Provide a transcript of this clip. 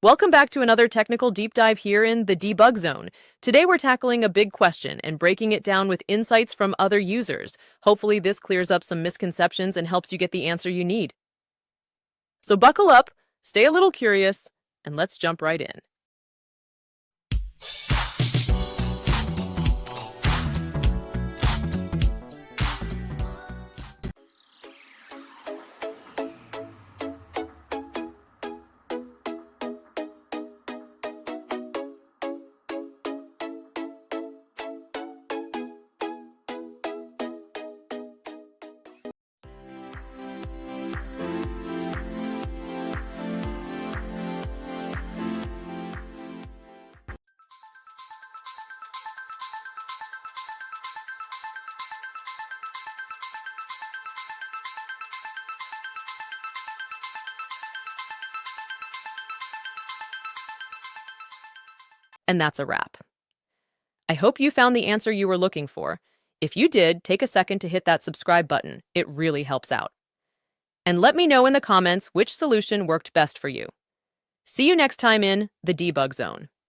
Welcome back to another technical deep dive here in the debug zone. Today we're tackling a big question and breaking it down with insights from other users. Hopefully this clears up some misconceptions and helps you get the answer you need. So buckle up, stay a little curious, and let's jump right in. And that's a wrap. I hope you found the answer you were looking for. If you did, take a second to hit that subscribe button. It really helps out. And let me know in the comments which solution worked best for you. See you next time in the Debug Zone.